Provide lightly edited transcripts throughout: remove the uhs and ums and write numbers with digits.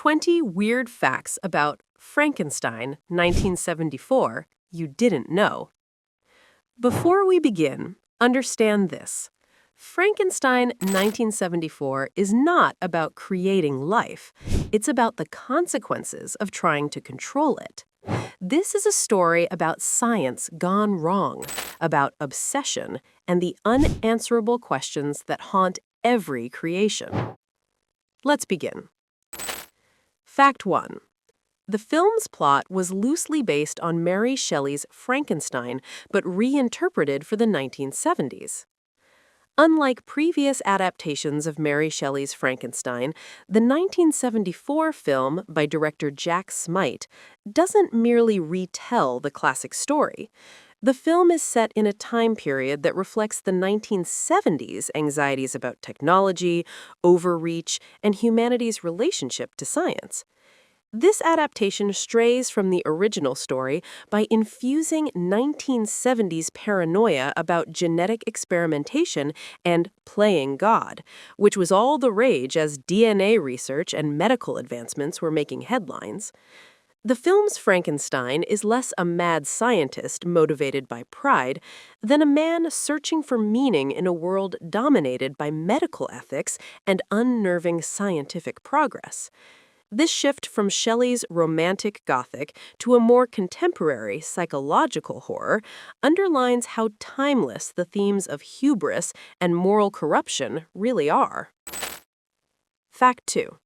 20 weird facts about Frankenstein, 1974, you didn't know. Before we begin, understand this. Frankenstein 1974 is not about creating life. It's about the consequences of trying to control it. This is a story about science gone wrong, about obsession, and the unanswerable questions that haunt every creation. Let's begin. Fact 1. The film's plot was loosely based on Mary Shelley's Frankenstein, but reinterpreted for the 1970s. Unlike previous adaptations of Mary Shelley's Frankenstein, the 1974 film by director Jack Smite doesn't merely retell the classic story. The film is set in a time period that reflects the 1970s anxieties about technology, overreach, and humanity's relationship to science. This adaptation strays from the original story by infusing 1970s paranoia about genetic experimentation and playing God, which was all the rage as DNA research and medical advancements were making headlines. The film's Frankenstein is less a mad scientist motivated by pride than a man searching for meaning in a world dominated by medical ethics and unnerving scientific progress. This shift from Shelley's romantic Gothic to a more contemporary psychological horror underlines how timeless the themes of hubris and moral corruption really are. Fact 2.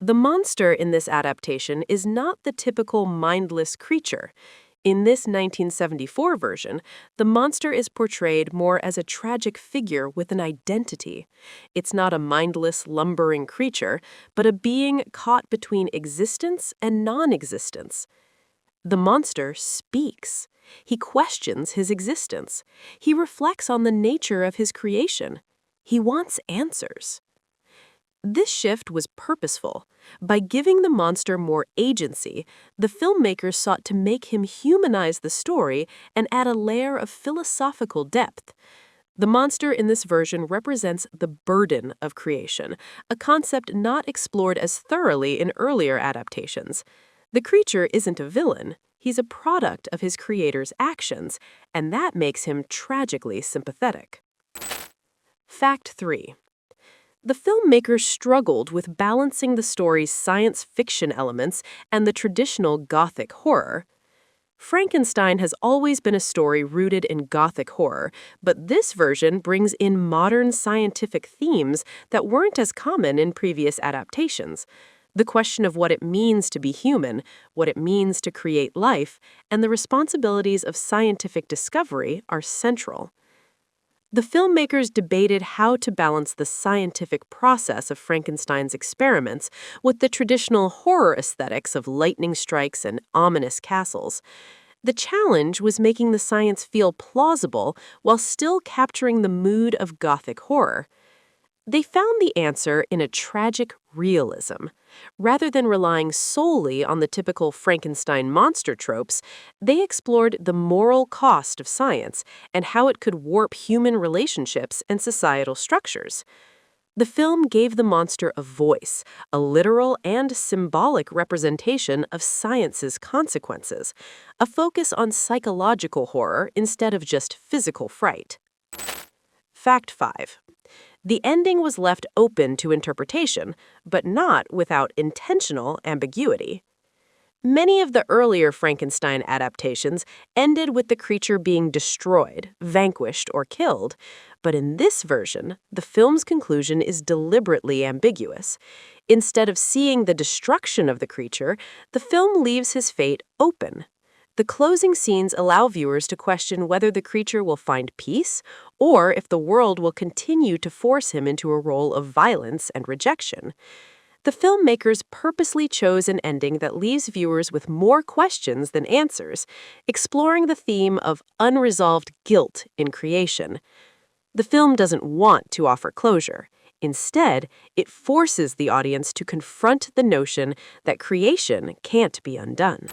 The monster in this adaptation is not the typical mindless creature. In this 1974 version, the monster is portrayed more as a tragic figure with an identity. It's not a mindless, lumbering creature, but a being caught between existence and non-existence. The monster speaks. He questions his existence. He reflects on the nature of his creation. He wants answers. This shift was purposeful. By giving the monster more agency, the filmmakers sought to make him humanize the story and add a layer of philosophical depth. The monster in this version represents the burden of creation, a concept not explored as thoroughly in earlier adaptations. The creature isn't a villain. He's a product of his creator's actions, and that makes him tragically sympathetic. Fact 3. The filmmakers struggled with balancing the story's science fiction elements and the traditional Gothic horror. Frankenstein has always been a story rooted in Gothic horror, but this version brings in modern scientific themes that weren't as common in previous adaptations. The question of what it means to be human, what it means to create life, and the responsibilities of scientific discovery are central. The filmmakers debated how to balance the scientific process of Frankenstein's experiments with the traditional horror aesthetics of lightning strikes and ominous castles. The challenge was making the science feel plausible while still capturing the mood of Gothic horror. They found the answer in a tragic realism. Rather than relying solely on the typical Frankenstein monster tropes, they explored the moral cost of science and how it could warp human relationships and societal structures. The film gave the monster a voice, a literal and symbolic representation of science's consequences, a focus on psychological horror instead of just physical fright. Fact 5. The ending was left open to interpretation, but not without intentional ambiguity. Many of the earlier Frankenstein adaptations ended with the creature being destroyed, vanquished, or killed, but in this version, the film's conclusion is deliberately ambiguous. Instead of seeing the destruction of the creature, the film leaves his fate open. The closing scenes allow viewers to question whether the creature will find peace or if the world will continue to force him into a role of violence and rejection. The filmmakers purposely chose an ending that leaves viewers with more questions than answers, exploring the theme of unresolved guilt in creation. The film doesn't want to offer closure. Instead, it forces the audience to confront the notion that creation can't be undone.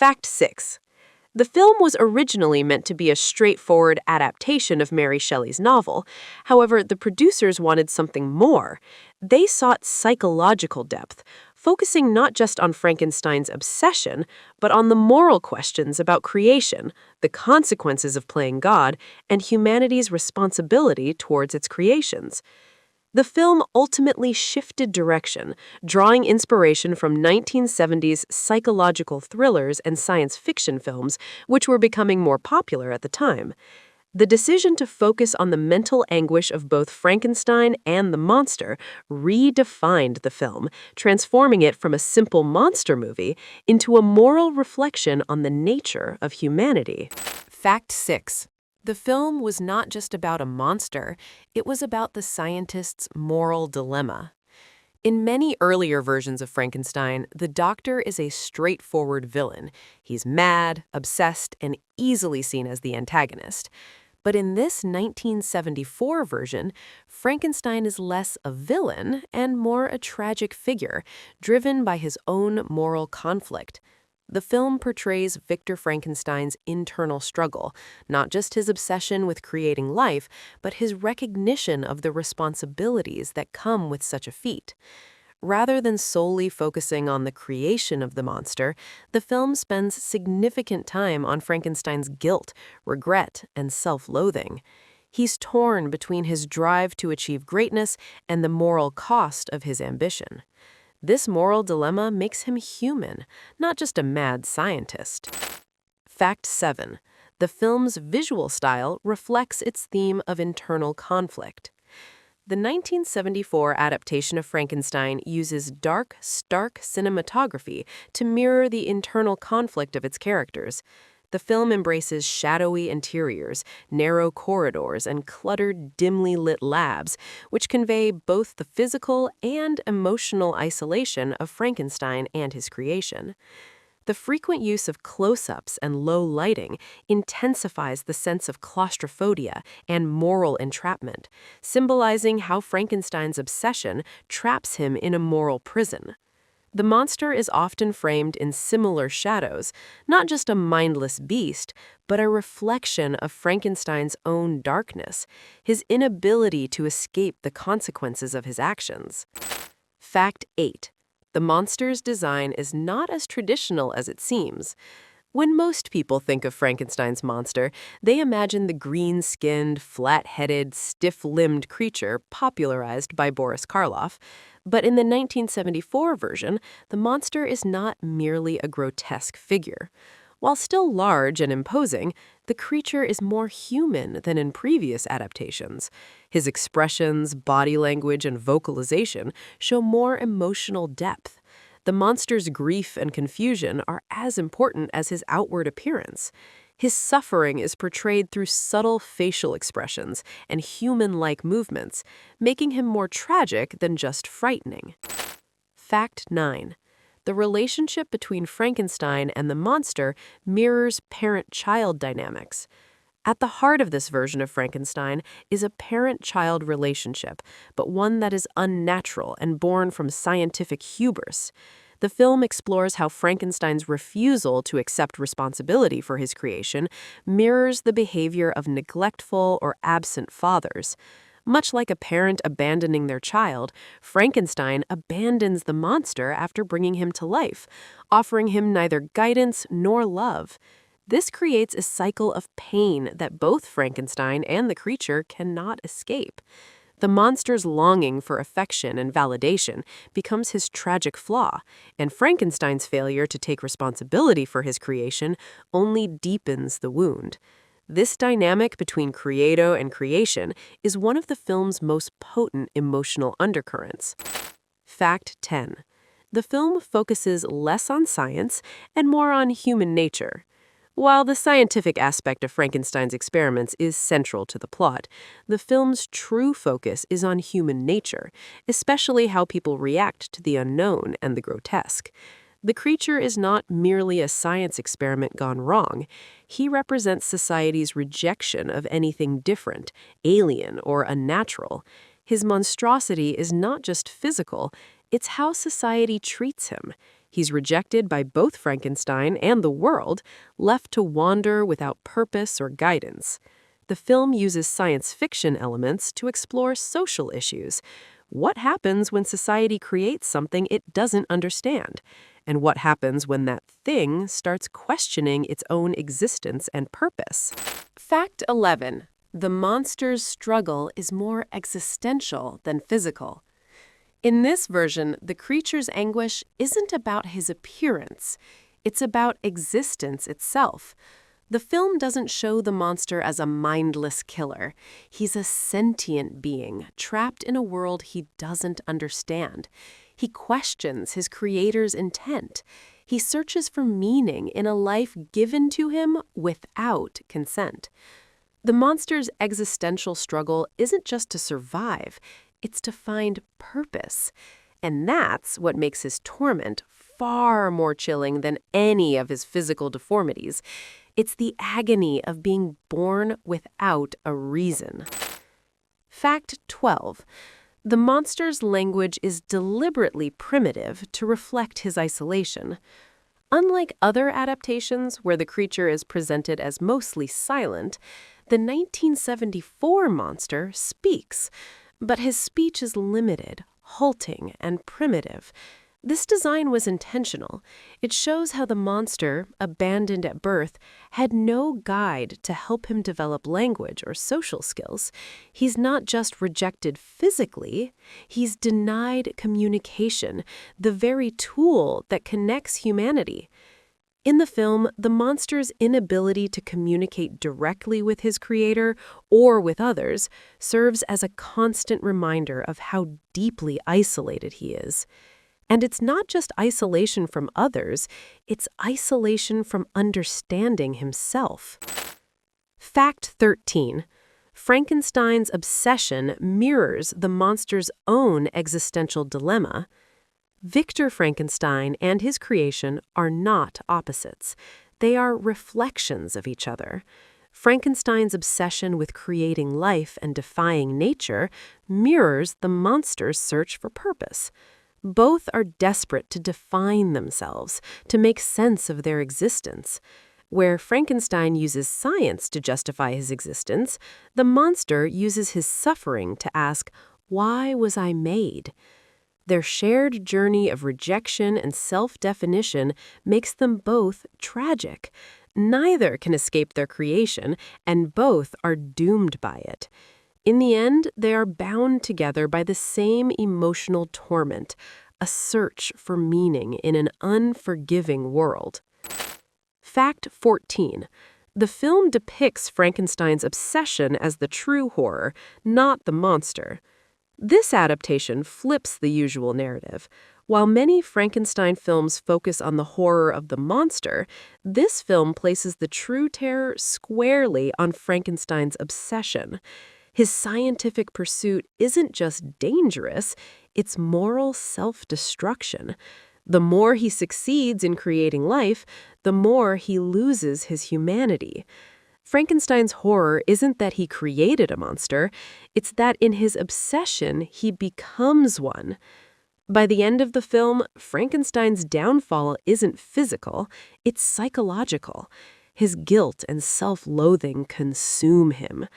Fact 6. The film was originally meant to be a straightforward adaptation of Mary Shelley's novel. However, the producers wanted something more. They sought psychological depth, focusing not just on Frankenstein's obsession, but on the moral questions about creation, the consequences of playing God, and humanity's responsibility towards its creations. The film ultimately shifted direction, drawing inspiration from 1970s psychological thrillers and science fiction films, which were becoming more popular at the time. The decision to focus on the mental anguish of both Frankenstein and the monster redefined the film, transforming it from a simple monster movie into a moral reflection on the nature of humanity. Fact 6. The film was not just about a monster, it was about the scientist's moral dilemma. In many earlier versions of Frankenstein, the doctor is a straightforward villain. He's mad, obsessed, and easily seen as the antagonist. But in this 1974 version, Frankenstein is less a villain and more a tragic figure, driven by his own moral conflict. The film portrays Victor Frankenstein's internal struggle, not just his obsession with creating life, but his recognition of the responsibilities that come with such a feat. Rather than solely focusing on the creation of the monster, the film spends significant time on Frankenstein's guilt, regret, and self-loathing. He's torn between his drive to achieve greatness and the moral cost of his ambition. This moral dilemma makes him human, not just a mad scientist. Fact 7. The film's visual style reflects its theme of internal conflict. The 1974 adaptation of Frankenstein uses dark, stark cinematography to mirror the internal conflict of its characters. The film embraces shadowy interiors, narrow corridors, and cluttered, dimly lit labs, which convey both the physical and emotional isolation of Frankenstein and his creation. The frequent use of close-ups and low lighting intensifies the sense of claustrophobia and moral entrapment, symbolizing how Frankenstein's obsession traps him in a moral prison. The monster is often framed in similar shadows, not just a mindless beast, but a reflection of Frankenstein's own darkness, his inability to escape the consequences of his actions. Fact 8. The monster's design is not as traditional as it seems. When most people think of Frankenstein's monster, they imagine the green-skinned, flat-headed, stiff-limbed creature popularized by Boris Karloff. But in the 1974 version, the monster is not merely a grotesque figure. While still large and imposing, the creature is more human than in previous adaptations. His expressions, body language, and vocalization show more emotional depth. The monster's grief and confusion are as important as his outward appearance. His suffering is portrayed through subtle facial expressions and human-like movements, making him more tragic than just frightening. Fact 9. The relationship between Frankenstein and the monster mirrors parent-child dynamics. At the heart of this version of Frankenstein is a parent-child relationship, but one that is unnatural and born from scientific hubris. The film explores how Frankenstein's refusal to accept responsibility for his creation mirrors the behavior of neglectful or absent fathers. Much like a parent abandoning their child, Frankenstein abandons the monster after bringing him to life, offering him neither guidance nor love. This creates a cycle of pain that both Frankenstein and the creature cannot escape. The monster's longing for affection and validation becomes his tragic flaw, and Frankenstein's failure to take responsibility for his creation only deepens the wound. This dynamic between creator and creation is one of the film's most potent emotional undercurrents. Fact 10. The film focuses less on science and more on human nature. While the scientific aspect of Frankenstein's experiments is central to the plot, the film's true focus is on human nature, especially how people react to the unknown and the grotesque. The creature is not merely a science experiment gone wrong. He represents society's rejection of anything different, alien, or unnatural. His monstrosity is not just physical, it's how society treats him. He's rejected by both Frankenstein and the world, left to wander without purpose or guidance. The film uses science fiction elements to explore social issues. What happens when society creates something it doesn't understand? And what happens when that thing starts questioning its own existence and purpose? Fact 11. The monster's struggle is more existential than physical. In this version, the creature's anguish isn't about his appearance. It's about existence itself. The film doesn't show the monster as a mindless killer. He's a sentient being, trapped in a world he doesn't understand. He questions his creator's intent. He searches for meaning in a life given to him without consent. The monster's existential struggle isn't just to survive, it's to find purpose. And that's what makes his torment far more chilling than any of his physical deformities. It's the agony of being born without a reason. Fact 12. The monster's language is deliberately primitive to reflect his isolation. Unlike other adaptations where the creature is presented as mostly silent, the 1974 monster speaks, but his speech is limited, halting, and primitive. This design was intentional. It shows how the monster, abandoned at birth, had no guide to help him develop language or social skills. He's not just rejected physically, he's denied communication, the very tool that connects humanity. In the film, the monster's inability to communicate directly with his creator or with others serves as a constant reminder of how deeply isolated he is. And it's not just isolation from others, it's isolation from understanding himself. Fact 13. Frankenstein's obsession mirrors the monster's own existential dilemma. Victor Frankenstein and his creation are not opposites. They are reflections of each other. Frankenstein's obsession with creating life and defying nature mirrors the monster's search for purpose. Both are desperate to define themselves, to make sense of their existence. Where Frankenstein uses science to justify his existence, the monster uses his suffering to ask, "Why was I made?" Their shared journey of rejection and self-definition makes them both tragic. Neither can escape their creation, and both are doomed by it. In the end, they are bound together by the same emotional torment, a search for meaning in an unforgiving world. Fact 14. The film depicts Frankenstein's obsession as the true horror, not the monster. This adaptation flips the usual narrative. While many Frankenstein films focus on the horror of the monster, this film places the true terror squarely on Frankenstein's obsession. His scientific pursuit isn't just dangerous, it's moral self-destruction. The more he succeeds in creating life, the more he loses his humanity. Frankenstein's horror isn't that he created a monster, it's that in his obsession he becomes one. By the end of the film, Frankenstein's downfall isn't physical, it's psychological. His guilt and self-loathing consume him.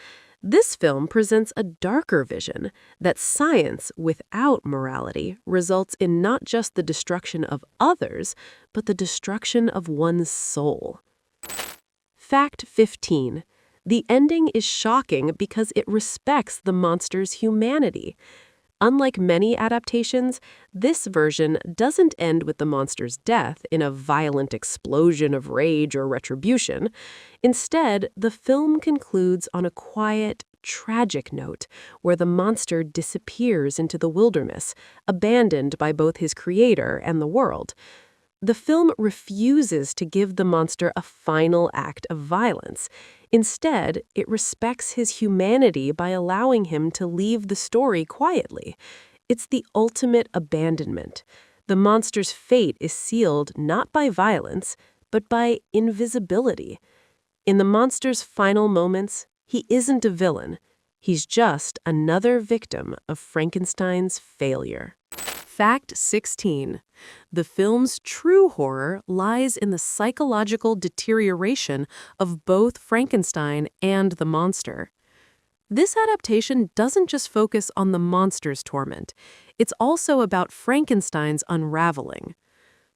This film presents a darker vision that science without morality results in not just the destruction of others, but the destruction of one's soul. Fact 15. The ending is shocking because it respects the monster's humanity. Unlike many adaptations, this version doesn't end with the monster's death in a violent explosion of rage or retribution. Instead, the film concludes on a quiet, tragic note where the monster disappears into the wilderness, abandoned by both his creator and the world. The film refuses to give the monster a final act of violence. Instead, it respects his humanity by allowing him to leave the story quietly. It's the ultimate abandonment. The monster's fate is sealed not by violence, but by invisibility. In the monster's final moments, he isn't a villain. He's just another victim of Frankenstein's failure. Fact 16. The film's true horror lies in the psychological deterioration of both Frankenstein and the monster. This adaptation doesn't just focus on the monster's torment, it's also about Frankenstein's unraveling.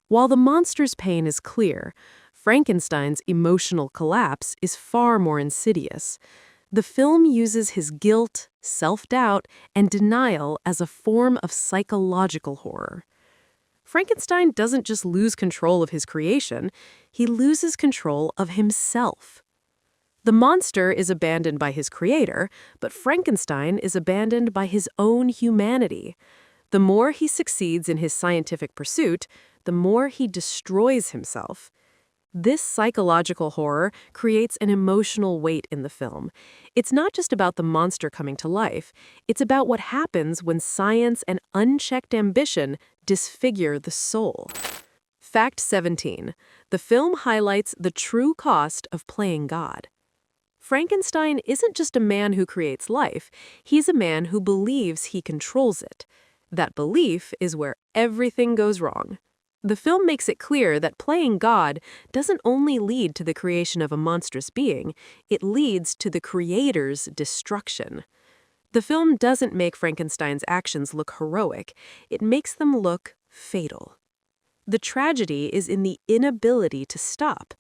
While the monster's pain is clear, Frankenstein's emotional collapse is far more insidious. The film uses his guilt, self-doubt, and denial as a form of psychological horror. Frankenstein doesn't just lose control of his creation, he loses control of himself. The monster is abandoned by his creator, but Frankenstein is abandoned by his own humanity. The more he succeeds in his scientific pursuit, the more he destroys himself. This psychological horror creates an emotional weight in the film. It's not just about the monster coming to life, it's about what happens when science and unchecked ambition disfigure the soul. Fact 17. The film highlights the true cost of playing God. Frankenstein isn't just a man who creates life, he's a man who believes he controls it. That belief is where everything goes wrong. The film makes it clear that playing God doesn't only lead to the creation of a monstrous being, it leads to the creator's destruction. The film doesn't make Frankenstein's actions look heroic, it makes them look fatal. The tragedy is in the inability to stop.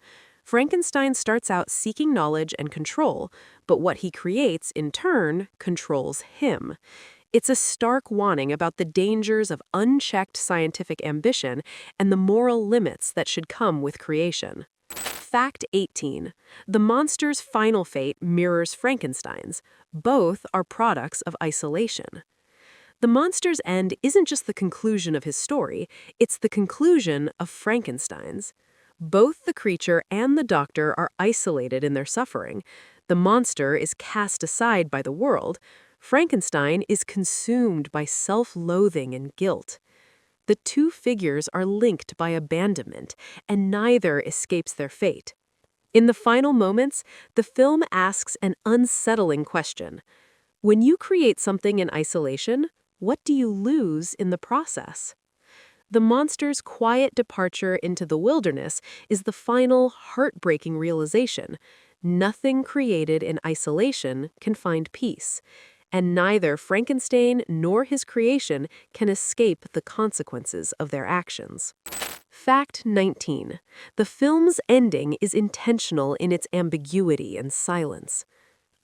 Frankenstein starts out seeking knowledge and control, but what he creates, in turn, controls him. It's a stark warning about the dangers of unchecked scientific ambition and the moral limits that should come with creation. Fact 18. The monster's final fate mirrors Frankenstein's. Both are products of isolation. The monster's end isn't just the conclusion of his story, it's the conclusion of Frankenstein's. Both the creature and the doctor are isolated in their suffering. The monster is cast aside by the world. Frankenstein is consumed by self-loathing and guilt. The two figures are linked by abandonment, and neither escapes their fate. In the final moments, the film asks an unsettling question. When you create something in isolation, what do you lose in the process? The monster's quiet departure into the wilderness is the final, heartbreaking realization. Nothing created in isolation can find peace, and neither Frankenstein nor his creation can escape the consequences of their actions. Fact 19. The film's ending is intentional in its ambiguity and silence.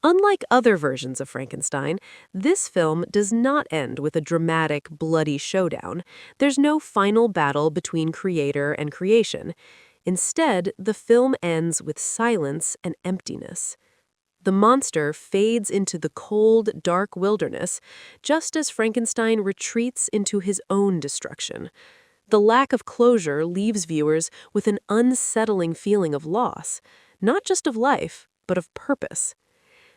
Unlike other versions of Frankenstein, this film does not end with a dramatic, bloody showdown. There's no final battle between creator and creation. Instead, the film ends with silence and emptiness. The monster fades into the cold, dark wilderness, just as Frankenstein retreats into his own destruction. The lack of closure leaves viewers with an unsettling feeling of loss, not just of life, but of purpose.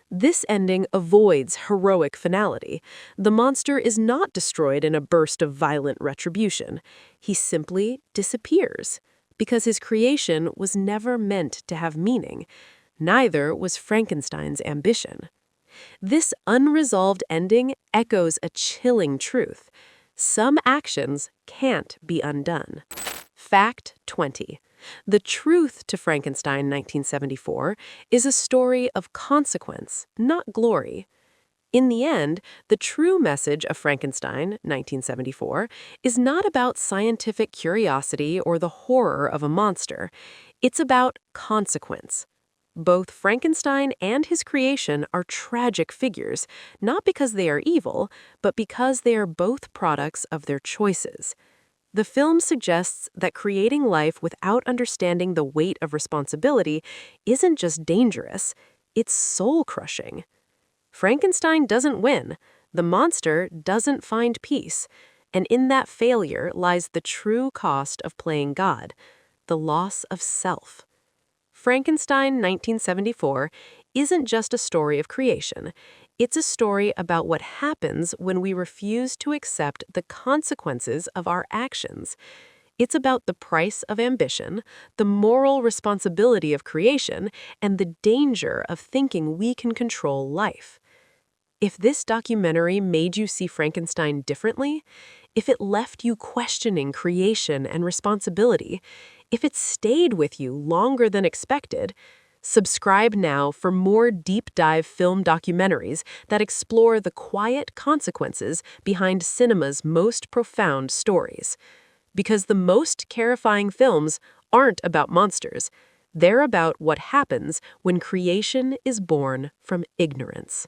This ending avoids heroic finality. The monster is not destroyed in a burst of violent retribution. He simply disappears, because his creation was never meant to have meaning. Neither was Frankenstein's ambition. This unresolved ending echoes a chilling truth. Some actions can't be undone. Fact 20. The truth to Frankenstein 1974 is a story of consequence, not glory. In the end, the true message of Frankenstein 1974 is not about scientific curiosity or the horror of a monster. It's about consequence. Both Frankenstein and his creation are tragic figures, not because they are evil, but because they are both products of their choices. The film suggests that creating life without understanding the weight of responsibility isn't just dangerous, it's soul-crushing. Frankenstein doesn't win, the monster doesn't find peace, and in that failure lies the true cost of playing God, the loss of self. Frankenstein 1974 isn't just a story of creation. It's a story about what happens when we refuse to accept the consequences of our actions. It's about the price of ambition, the moral responsibility of creation, and the danger of thinking we can control life. If this documentary made you see Frankenstein differently, if it left you questioning creation and responsibility, if it stayed with you longer than expected, subscribe now for more deep dive film documentaries that explore the quiet consequences behind cinema's most profound stories. Because the most terrifying films aren't about monsters, they're about what happens when creation is born from ignorance.